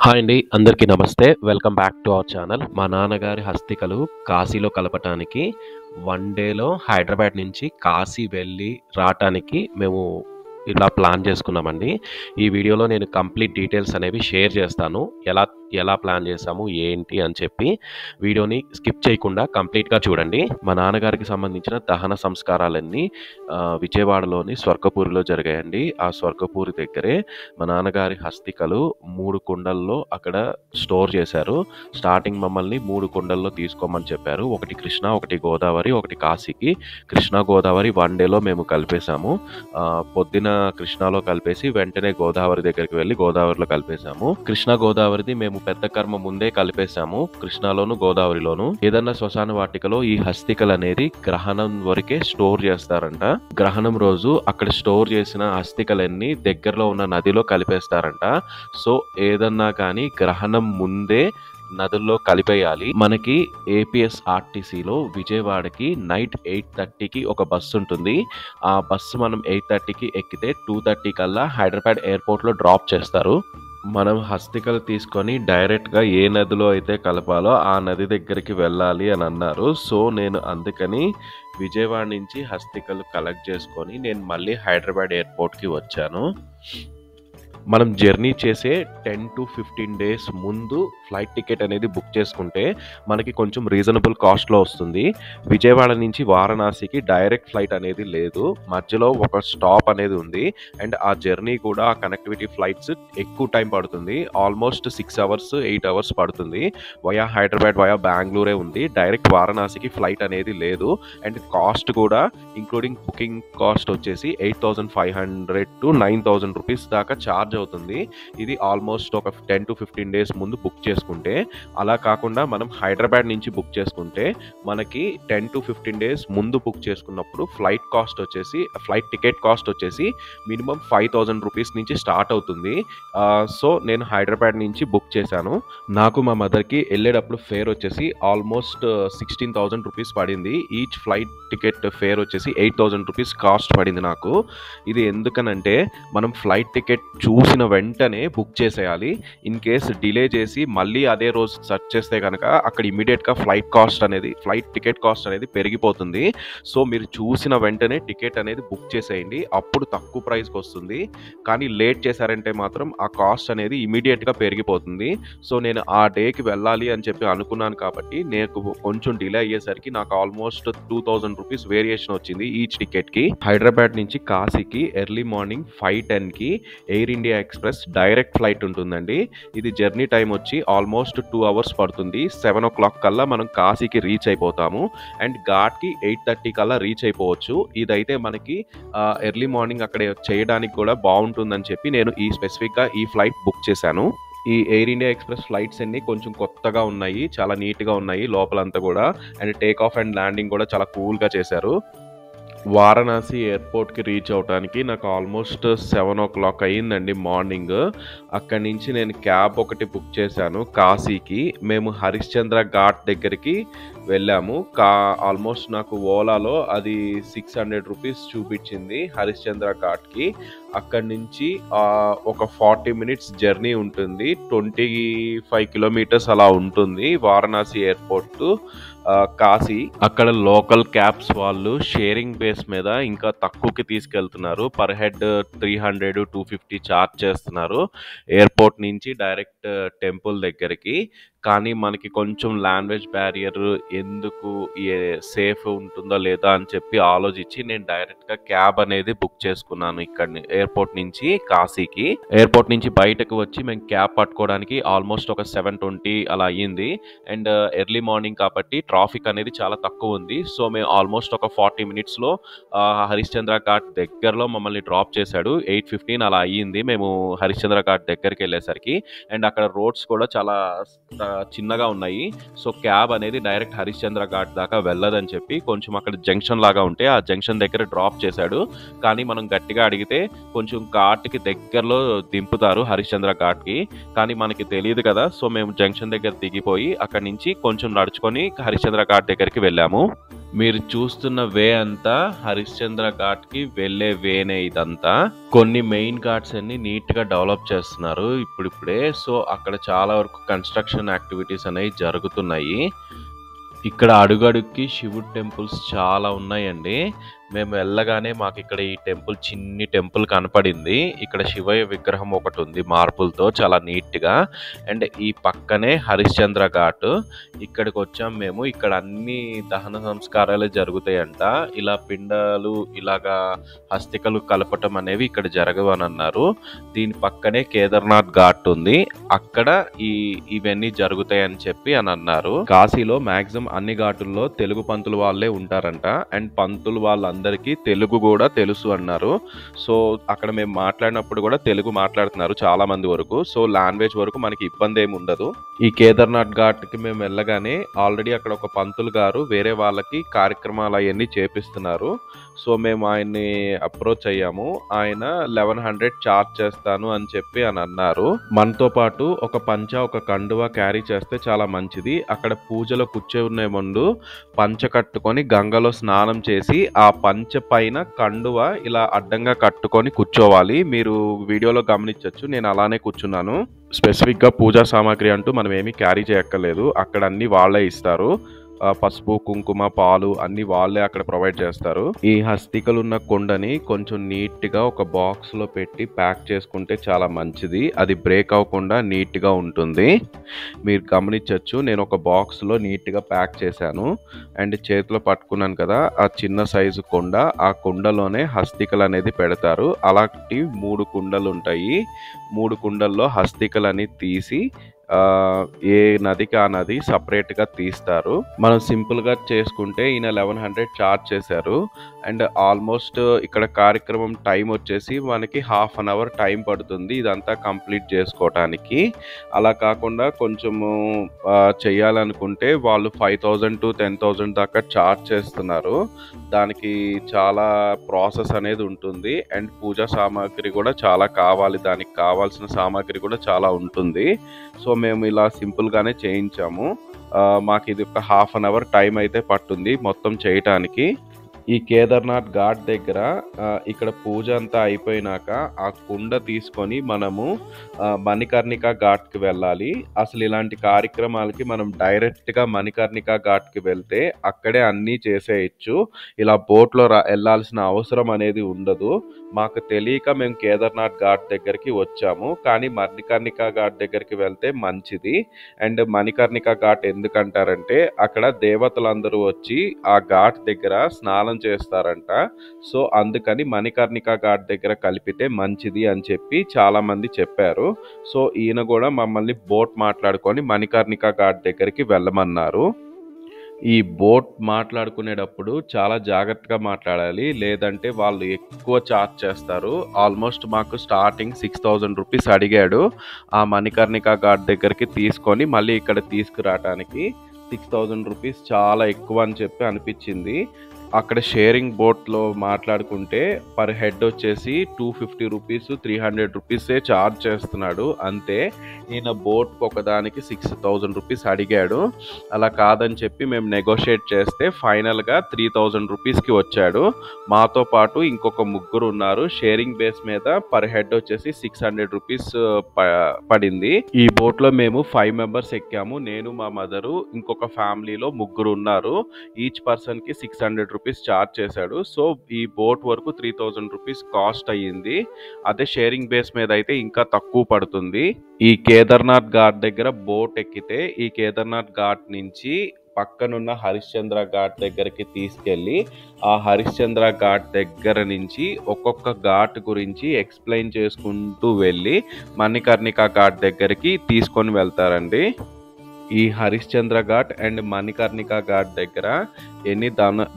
Hi అండి. అందరికీ నమస్తే. Welcome back to our channel. మా నాన్నగారి హస్తికలు కాశీలో కలపటానికి వన్ డేలో హైదరాబాద్ నుంచి కాశీ వెళ్ళి రావటానికి మేము ఇలా ప్లాన్ చేసుకున్నామండి. ఈ వీడియోలో నేను కంప్లీట్ డీటెయిల్స్ అనేవి షేర్ చేస్తాను. ఎలా ఎలా ప్లాన్ చేసాము, ఏంటి అని చెప్పి వీడియోని స్కిప్ చేయకుండా కంప్లీట్‌గా చూడండి. మా నాన్నగారికి సంబంధించిన దహన సంస్కారాలన్నీ విజయవాడలోని స్వర్గపూరిలో జరిగాయండి. ఆ స్వర్గపూరి దగ్గరే మా నాన్నగారి హస్తికలు 3 కుండల్లో అక్కడ స్టోర్ చేశారు. స్టార్టింగ్ మమ్మల్ని 3 కుండల్లో తీసుకోమని చెప్పారు. ఒకటి కృష్ణా, ఒకటి గోదావరి, ఒకటి కాశీకి. కృష్ణా, గోదావరి వన్ డేలో మేము కలిపేసాము. పొద్దున కృష్ణాలో కలిపేసి వెంటనే గోదావరి దగ్గరికి వెళ్ళి గోదావరిలో కలిపేసాము. కృష్ణా, గోదావరిది మేము పెద్ద కర్మ ముందే కలిపేసాము. కృష్ణాలోను, గోదావరిలోను. ఏదన్నా శ్మశాన వాటికలో ఈ హస్తికలు అనేది గ్రహణం వరకే స్టోర్ చేస్తారంట. గ్రహణం రోజు అక్కడ స్టోర్ చేసిన హస్తికలన్నీ దగ్గరలో ఉన్న నదిలో కలిపేస్తారంట. సో ఏదన్నా కానీ గ్రహణం ముందే నదుల్లో కలిపేయాలి. మనకి ఏపీఎస్ఆర్టీసీలో విజయవాడకి నైట్ 8:30కి ఒక బస్సు ఉంటుంది. ఆ బస్సు మనం 8:30కి ఎక్కితే 2:30 కల్లా హైదరాబాద్ ఎయిర్పోర్ట్లో డ్రాప్ చేస్తారు. మనం హస్తికలు తీసుకొని డైరెక్ట్గా ఏ నదిలో అయితే కలపాలో ఆ నది దగ్గరికి వెళ్ళాలి అని అన్నారు. సో నేను అందుకని విజయవాడ నుంచి హస్తికలు కలెక్ట్ చేసుకొని నేను మళ్ళీ హైదరాబాద్ ఎయిర్పోర్ట్కి వచ్చాను. మనం జర్నీ చేసే 10 to 15 డేస్ ముందు ఫ్లైట్ టికెట్ అనేది బుక్ చేసుకుంటే మనకి కొంచెం రీజనబుల్ కాస్ట్లో వస్తుంది. విజయవాడ నుంచి వారణాసికి డైరెక్ట్ ఫ్లైట్ అనేది లేదు. మధ్యలో ఒక స్టాప్ అనేది ఉంది. అండ్ ఆ జర్నీ కూడా ఆ కనెక్టివిటీ ఫ్లైట్స్ ఎక్కువ టైం పడుతుంది. ఆల్మోస్ట్ 6 hours 8 hours పడుతుంది. వయా హైదరాబాద్, వయా బెంగళూరే ఉంది. డైరెక్ట్ వారణాసికి ఫ్లైట్ అనేది లేదు. అండ్ కాస్ట్ కూడా ఇంక్లూడింగ్ బుకింగ్ కాస్ట్ వచ్చేసి 8,500 to 9,000 రూపీస్ దాకా ఛార్జ్ అవుతుంది. ఇది ఆల్మోస్ట్ ఒక 10 to 15 డేస్ ముందు బుక్ చేసుకుంటే. అలా కాకుండా మనం హైదరాబాద్ నుంచి బుక్ చేసుకుంటే మనకి 10 to 15 డేస్ ముందు బుక్ చేసుకున్నప్పుడు ఫ్లైట్ టికెట్ కాస్ట్ వచ్చేసి మినిమం 5,000 రూపీస్ నుంచి స్టార్ట్ అవుతుంది. సో నేను హైదరాబాద్ నుంచి బుక్ చేశాను. నాకు మా మదర్కి వెళ్ళేటప్పుడు ఫేర్ వచ్చేసి ఆల్మోస్ట్ 16,000 రూపీస్ పడింది. ఈచ్ ఫ్లైట్ టికెట్ ఫేర్ వచ్చేసి 8,000 రూపీస్ కాస్ట్ పడింది నాకు. ఇది ఎందుకనంటే మనం ఫ్లైట్ టికెట్ చూసిన వెంటనే బుక్ చేసేయాలి. ఇన్ కేస్ డిలే చేసి మళ్ళీ అదే రోజు సెర్చ్ చేస్తే కనుక అక్కడ ఇమీడియట్గా ఫ్లైట్ టికెట్ కాస్ట్ అనేది పెరిగిపోతుంది. సో మీరు చూసిన వెంటనే టికెట్ అనేది బుక్ చేసేయండి. అప్పుడు తక్కువ ప్రైస్కి వస్తుంది. కానీ లేట్ చేశారంటే మాత్రం ఆ కాస్ట్ అనేది ఇమీడియట్గా పెరిగిపోతుంది. సో నేను ఆ డేకి వెళ్ళాలి అని చెప్పి అనుకున్నాను కాబట్టి నేను కొంచెం డిలే అయ్యేసరికి నాకు ఆల్మోస్ట్ 2,000 రూపీస్ వేరియేషన్ వచ్చింది ఈచ్ టికెట్కి. హైదరాబాద్ నుంచి కాశీకి ఎర్లీ మార్నింగ్ 5:10కి Air India Express direct flight ఉంటుందండి. ఇది జర్నీ టైం వచ్చి ఆల్మోస్ట్ 2 hours పడుతుంది. 7 o'clock కల్లా మనం కాశీకి రీచ్ అయిపోతాము. అండ్ ఘాట్కి 8:30 కల్లా రీచ్ అయిపోవచ్చు. ఇదైతే మనకి ఎర్లీ మార్నింగ్ అక్కడ చేయడానికి కూడా బాగుంటుందని చెప్పి నేను స్పెసిఫిక్గా ఈ ఫ్లైట్ బుక్ చేశాను. ఈ ఎయిర్ ఇండియా ఎక్స్ప్రెస్ ఫ్లైట్స్ అన్ని కొంచెం కొత్తగా ఉన్నాయి, చాలా నీట్గా ఉన్నాయి లోపలంతా కూడా. And take off and landing కూడా చాలా కూల్గా చేశారు. వారణాసి ఎయిర్పోర్ట్కి రీచ్ అవడానికి నాకు ఆల్మోస్ట్ 7 o'clock అయ్యిందండి మార్నింగ్. అక్కడి నుంచి నేను క్యాబ్ ఒకటి బుక్ చేశాను కాశీకి. మేము హరిశ్చంద్ర ఘాట్ దగ్గరికి వెళ్ళాము. ఆల్మోస్ట్ నాకు ఓలాలో అది 600 రూపీస్ చూపించింది హరిశ్చంద్ర ఘాట్కి. అక్కడి నుంచి ఒక 40 minutes జర్నీ ఉంటుంది. 25 kilometers అలా ఉంటుంది వారణాసి ఎయిర్పోర్ట్ కాశీ. అక్కడ లోకల్ క్యాబ్స్ వాళ్ళు షేరింగ్ బేస్ మీద ఇంకా తక్కువకి తీసుకెళ్తున్నారు. పర్ హెడ్ 300 250 ఛార్జ్ చేస్తున్నారు ఎయిర్పోర్ట్ నుంచి డైరెక్ట్ టెంపుల్ దగ్గరికి. కానీ మనకి కొంచెం లాంగ్వేజ్ బ్యారియర్ ఎందుకు సేఫ్ ఉంటుందో లేదా అని చెప్పి ఆలోచించి నేను డైరెక్ట్గా క్యాబ్ అనేది బుక్ చేసుకున్నాను. ఇక్కడ ఎయిర్పోర్ట్ నుంచి కాశీకి. ఎయిర్పోర్ట్ నుంచి బయటకు వచ్చి మేము క్యాబ్ పట్టుకోవడానికి ఆల్మోస్ట్ ఒక 7:20 అలా అయ్యింది. అండ్ ఎర్లీ మార్నింగ్ కాబట్టి ట్రాఫిక్ అనేది చాలా తక్కువ ఉంది. సో మేము ఆల్మోస్ట్ ఒక 40 minutesలో హరిశ్చంద్ర ఘాట్ దగ్గరలో మమ్మల్ని డ్రాప్ చేశాడు. 8:15 అలా అయ్యింది మేము హరిశ్చంద్ర ఘాట్ దగ్గరికి వెళ్ళేసరికి. అండ్ అక్కడ రోడ్స్ కూడా చాలా చిన్నగా ఉన్నాయి. సో క్యాబ్ అనేది డైరెక్ట్ హరిశ్చంద్ర ఘాట్ దాకా వెళ్ళదని చెప్పి కొంచెం అక్కడ జంక్షన్ లాగా ఉంటే ఆ జంక్షన్ దగ్గర డ్రాప్ చేశాడు. కానీ మనం గట్టిగా అడిగితే కొంచెం ఘాట్కి దగ్గరలో దింపుతారు హరిశ్చంద్ర ఘాట్కి. కానీ మనకి తెలియదు కదా. సో మేము జంక్షన్ దగ్గర దిగిపోయి అక్కడి నుంచి కొంచెం నడుచుకొని హరిశ్చంద్ర ఘాట్ దగ్గరికి వెళ్ళాము. మీరు చూస్తున్న వే అంతా హరిశ్చంద్ర ఘాట్కి వెళ్ళే వేనే ఇదంతా. కొన్ని మెయిన్ ఘాట్స్ అన్ని నీట్గా డెవలప్ చేస్తున్నారు ఇప్పుడిప్పుడే. సో అక్కడ చాలా వరకు కన్స్ట్రక్షన్ యాక్టివిటీస్ అనేవి జరుగుతున్నాయి. ఇక్కడ అడుగడుక్కి శివుడి టెంపుల్స్ చాలా ఉన్నాయండి. మేము వెళ్ళగానే మాకు ఇక్కడ ఈ టెంపుల్ చిన్ని టెంపుల్ కనపడింది. ఇక్కడ శివయ్య విగ్రహం ఒకటి ఉంది మార్పులతో, చాలా నీట్గా. అండ్ ఈ పక్కనే హరిశ్చంద్ర ఘాట్. ఇక్కడికి వచ్చాం మేము. ఇక్కడ అన్ని దహన సంస్కారాలు జరుగుతాయంట. ఇలా పిండాలు ఇలాగా హస్తికలు కలపటం అనేవి ఇక్కడ జరగవని అన్నారు. దీని పక్కనే కేదార్నాథ్ ఘాట్ ఉంది, అక్కడ ఇవన్నీ జరుగుతాయని చెప్పి అని అన్నారు. కాశీలో మాక్సిమం అన్ని ఘాటుల్లో తెలుగు పంతులు వాళ్ళే ఉంటారంట. అండ్ పంతులు వాళ్ళందరికీ తెలుగు కూడా తెలుసు అన్నారు. సో అక్కడ మేము మాట్లాడినప్పుడు కూడా తెలుగు మాట్లాడుతున్నారు చాలా మంది వరకు. సో లాంగ్వేజ్ వరకు మనకి ఇబ్బంది ఏమి ఉండదు. ఈ కేదార్నాథ్ ఘాట్కి మేము వెళ్ళగానే ఆల్రెడీ అక్కడ ఒక పంతులు గారు వేరే వాళ్ళకి కార్యక్రమాలు అవన్నీ చేపిస్తున్నారు. సో మేము ఆయన్ని అప్రోచ్ అయ్యాము. ఆయన 1100 చార్జ్ చేస్తాను అని చెప్పి అని అన్నారు. మనతో పాటు ఒక పంచ ఒక కండువా క్యారీ చేస్తే చాలా మంచిది. అక్కడ పూజలో కూర్చొనే ముందు పంచ కట్టుకొని గంగలో స్నానం చేసి ఆ పంచ పైన కండువ ఇలా అడ్డంగా కట్టుకొని కూర్చోవాలి. మీరు వీడియోలో గమనించవచ్చు, నేను అలానే కూర్చున్నాను. స్పెసిఫిక్గా పూజా సామాగ్రి అంటూ మనం ఏమీ క్యారీ చేయక్కర్లేదు. అక్కడ అన్ని వాళ్ళే ఇస్తారు. పసుపు, కుంకుమ, పాలు అన్ని వాళ్ళే అక్కడ ప్రొవైడ్ చేస్తారు. ఈ హస్తికలు ఉన్న కొండని కొంచెం నీట్గా ఒక బాక్స్లో పెట్టి ప్యాక్ చేసుకుంటే చాలా మంచిది. అది బ్రేక్ అవ్వకుండా నీట్గా ఉంటుంది. మీరు గమనించవచ్చు, నేను ఒక బాక్స్లో నీట్గా ప్యాక్ చేశాను. అండ్ చేతిలో పట్టుకున్నాను కదా, ఆ చిన్న సైజు కొండ, ఆ కుండలోనే హస్తికలు అనేది పెడతారు. అలాంటి 3 కుండలు ఉంటాయి. 3 కుండల్లో హస్తికలు అని తీసి ఏ నదికి ఆ నది సపరేట్గా తీస్తారు. మనం సింపుల్గా చేసుకుంటే ఈయన 1100 చార్జ్ చేశారు. అండ్ ఆల్మోస్ట్ ఇక్కడ కార్యక్రమం టైం వచ్చేసి మనకి 1/2 an hour టైం పడుతుంది ఇదంతా కంప్లీట్ చేసుకోవటానికి. అలా కాకుండా కొంచెము చేయాలనుకుంటే వాళ్ళు 5000 to 10,000 దాకా చార్జ్ చేస్తున్నారు. దానికి చాలా ప్రాసెస్ అనేది ఉంటుంది. అండ్ పూజా సామాగ్రి కూడా చాలా కావాలి, దానికి కావాల్సిన సామాగ్రి కూడా చాలా ఉంటుంది. సో మేము ఇలా సింపుల్గానే చేయించాము. మాకు ఇది ఒక 1/2 an hour టైం అయితే పట్టుంది మొత్తం చేయటానికి. ఈ కేదార్నాథ్ ఘాట్ దగ్గర ఇక్కడ పూజ అంతా అయిపోయినాక ఆ కుండ తీసుకొని మనము మణికర్ణిక ఘాట్కి వెళ్ళాలి. అసలు ఇలాంటి కార్యక్రమాలకి మనం డైరెక్ట్గా మణికర్ణిక ఘాట్కి వెళ్తే అక్కడే అన్నీ చేసేయచ్చు. ఇలా బోట్లో వెళ్ళాల్సిన అవసరం అనేది ఉండదు. మాకు తెలియక మేము కేదార్నాథ్ ఘాట్ దగ్గరికి వచ్చాము, కానీ మణికర్ణిక ఘాట్ దగ్గరికి వెళ్తే మంచిది. అండ్ మణికర్ణిక ఘాట్ ఎందుకంటారంటే అక్కడ దేవతలందరూ వచ్చి ఆ ఘాట్ దగ్గర స్నానం చేస్తారంట. సో అందుకని మణికర్ణిక ఘాట్ దగ్గర కలిపితే మంచిది అని చెప్పి చాలా మంది చెప్పారు. సో ఈయన కూడా మమ్మల్ని బోట్ మాట్లాడుకొని మణికర్ణిక ఘాట్ దగ్గరికి వెళ్ళమన్నారు. ఈ బోట్ మాట్లాడుకునేటప్పుడు చాలా జాగ్రత్తగా మాట్లాడాలి, లేదంటే వాళ్ళు ఎక్కువ ఛార్జ్ చేస్తారు. ఆల్మోస్ట్ మాకు స్టార్టింగ్ 6000 రూపీస్ అడిగాడు ఆ మణికర్ణిక ఘాట్ దగ్గరికి తీసుకొని మళ్ళీ ఇక్కడ తీసుకురావటానికి. 6000 రూపీస్ చాలా ఎక్కువ అని చెప్పి అనిపించింది. అక్కడ షేరింగ్ బోట్లో మాట్లాడుకుంటే పర్ హెడ్ వచ్చేసి 250 రూపీస్ 300 రూపీసే ఛార్జ్ చేస్తున్నాడు అంతే. ఈయన బోట్కి ఒకదానికి 6000 రూపీస్ అడిగాడు. అలా కాదని చెప్పి మేము నెగోషియేట్ చేస్తే ఫైనల్గా 3000 రూపీస్కి వచ్చాడు. మాతో పాటు ఇంకొక 3 ఉన్నారు. షేరింగ్ బేస్ మీద పర్ హెడ్ వచ్చేసి 600 రూపీస్ పడింది. ఈ బోట్లో మేము 5 మెంబర్స్ ఎక్కాము. నేను, మా మదరు, ఇంకొక ఫ్యామిలీలో 3 ఉన్నారు. ఈచ్ పర్సన్కి 600 రూపీస్ ఛార్జ్ చేశాడు. సో ఈ బోట్ వరకు 3000 రూపీస్ కాస్ట్ అయ్యింది. అదే షేరింగ్ బేస్ మీద అయితే ఇంకా తక్కువ పడుతుంది. ఈ కేదార్నాథ్ ఘాట్ దగ్గర బోట్ ఎక్కితే ఈ కేదార్నాథ్ ఘాట్ నుంచి పక్కనున్న హరిశ్చంద్ర ఘాట్ దగ్గరికి తీసుకెళ్ళి ఆ హరిశ్చంద్ర ఘాట్ దగ్గర నుంచి ఒక్కొక్క ఘాట్ గురించి ఎక్స్ప్లెయిన్ చేసుకుంటూ వెళ్ళి మణికర్ణిక ఘాట్ దగ్గరికి తీసుకొని వెళ్తారండి. ఈ హరిశ్చంద్ర ఘాట్ అండ్ మణికర్ణిక ఘాట్ దగ్గర ఎన్ని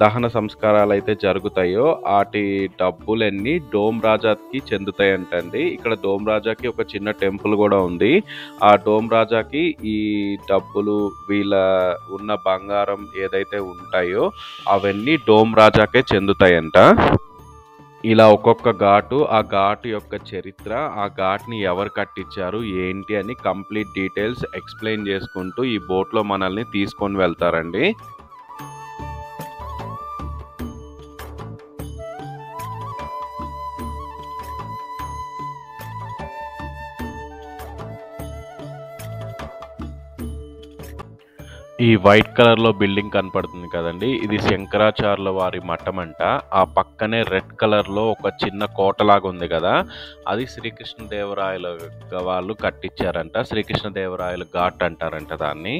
దహన సంస్కారాలు అయితే జరుగుతాయో వాటి డబ్బులన్నీ డోమ్ రాజాకి చెందుతాయంటండి. ఇక్కడ డోమ్ రాజాకి ఒక చిన్న టెంపుల్ కూడా ఉంది. ఆ డోమ్ రాజాకి ఈ డబ్బులు వీళ్ళ ఉన్న బంగారం ఏదైతే ఉంటాయో అవన్నీ డోమ్ రాజాకే చెందుతాయంట. ఇలా ఒక్కొక్క ఘాటు, ఆ ఘాటు యొక్క చరిత్ర, ఆ ఘాట్ని ఎవరు కట్టించారు ఏంటి అని కంప్లీట్ డీటెయిల్స్ ఎక్స్ప్లెయిన్ చేసుకుంటూ ఈ బోట్లో మనల్ని తీసుకొని వెళ్తారండి. ఈ వైట్ కలర్‌లో బిల్డింగ్ కనపడుతుంది కదండీ! ఇది శంకరాచార్యుల వారి మఠం అంట. ఆ పక్కనే రెడ్ కలర్‌లో ఒక చిన్న కోటలాగా ఉంది గదా! అది శ్రీకృష్ణదేవరాయల వాళ్ళు కట్టించారంట. శ్రీకృష్ణదేవరాయల ఘాట్ అంటారంట దాన్ని.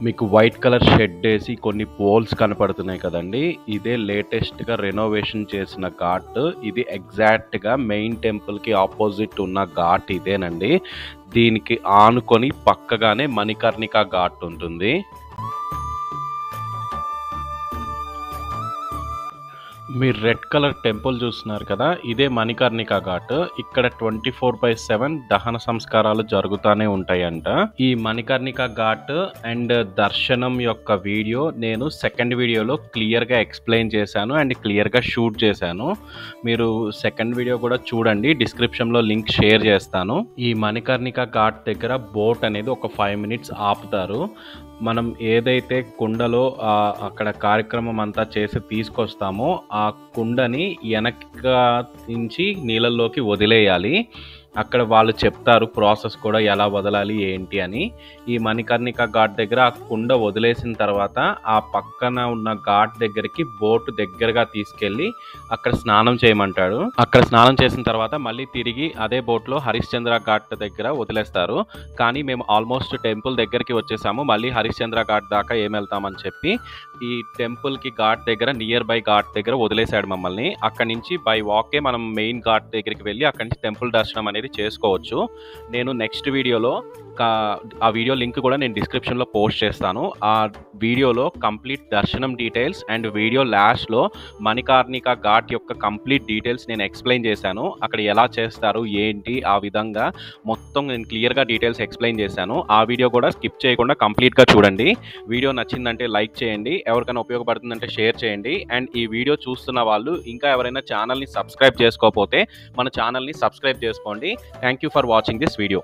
మీకు వైట్ కలర్ షెడ్ వేసి కొన్ని పోల్స్ కనపడుతున్నాయి కదండి. ఇదే లేటెస్ట్‌గా రెనోవేషన్ చేసిన ఘాట్. ఇది ఎగ్జాక్ట్‌గా మెయిన్ టెంపుల్‌కి ఆపోజిట్ ఉన్న ఘాట్ ఇదేనండి. దీనికి ఆనుకొని పక్కగానే మణికర్ణిక ఘాట్ ఉంటుంది. మీరు రెడ్ కలర్ టెంపుల్ చూస్తున్నారు కదా, ఇదే మణికర్ణిక ఘాట్. ఇక్కడ 24/7 దహన సంస్కారాలు జరుగుతూనే ఉంటాయంట. ఈ మణికర్ణిక ఘాట్ అండ్ దర్శనం యొక్క వీడియో నేను సెకండ్ వీడియోలో క్లియర్గా ఎక్స్ప్లెయిన్ చేశాను అండ్ క్లియర్గా షూట్ చేశాను. మీరు సెకండ్ వీడియో కూడా చూడండి, డిస్క్రిప్షన్లో లింక్ షేర్ చేస్తాను. ఈ మణికర్ణిక ఘాట్ దగ్గర బోట్ అనేది ఒక 5 మినిట్స్ ఆపుతారు. మనం ఏదైతే కుండలో అక్కడ కార్యక్రమం అంతా చేసి తీసుకొస్తామో ఆ కుండని వెనక నుంచి నీళ్ళల్లోకి వదిలేయాలి. అక్కడ వాళ్ళు చెప్తారు ప్రాసెస్ కూడా ఎలా వదలాలి ఏంటి అని. ఈ మణికర్ణిక ఘాట్ దగ్గర ఆ కుండ వదిలేసిన తర్వాత ఆ పక్కన ఉన్న ఘాట్ దగ్గరికి బోటు దగ్గరగా తీసుకెళ్ళి అక్కడ స్నానం చేయమంటాడు. అక్కడ స్నానం చేసిన తర్వాత మళ్ళీ తిరిగి అదే బోట్లో హరిశ్చంద్ర ఘాట్ దగ్గర వదిలేస్తారు. కానీ మేము ఆల్మోస్ట్ టెంపుల్ దగ్గరికి వచ్చేసాము, మళ్ళీ హరిశ్చంద్ర ఘాట్ దాకా ఏం వెళ్తామని చెప్పి ఈ టెంపుల్కి ఘాట్ దగ్గర నియర్ బై ఘాట్ దగ్గర వదిలేశాడు మమ్మల్ని. అక్కడి నుంచి బై వాకే మనం మెయిన్ ఘాట్ దగ్గరికి వెళ్ళి అక్కడి నుంచి టెంపుల్ దర్శనం అనేది అనేది చేసుకోవచ్చు. నేను నెక్స్ట్ వీడియోలో ఆ వీడియో లింక్ కూడా నేను డిస్క్రిప్షన్లో పోస్ట్ చేస్తాను. ఆ వీడియోలో కంప్లీట్ దర్శనం డీటెయిల్స్ అండ్ వీడియో లాస్ట్లో మణికర్ణికా ఘాట్ యొక్క కంప్లీట్ డీటెయిల్స్ నేను ఎక్స్ప్లెయిన్ చేశాను. అక్కడ ఎలా చేస్తారు ఏంటి ఆ విధంగా మొత్తం నేను క్లియర్గా డీటెయిల్స్ ఎక్స్ప్లెయిన్ చేశాను. ఆ వీడియో కూడా స్కిప్ చేయకుండా కంప్లీట్గా చూడండి. వీడియో నచ్చిందంటే లైక్ చేయండి, ఎవరికైనా ఉపయోగపడుతుందంటే షేర్ చేయండి. అండ్ ఈ వీడియో చూస్తున్న వాళ్ళు ఇంకా ఎవరైనా ఛానల్ని సబ్స్క్రైబ్ చేసుకోకపోతే మన ఛానల్ని సబ్స్క్రైబ్ చేసుకోండి. Thank you for watching this video.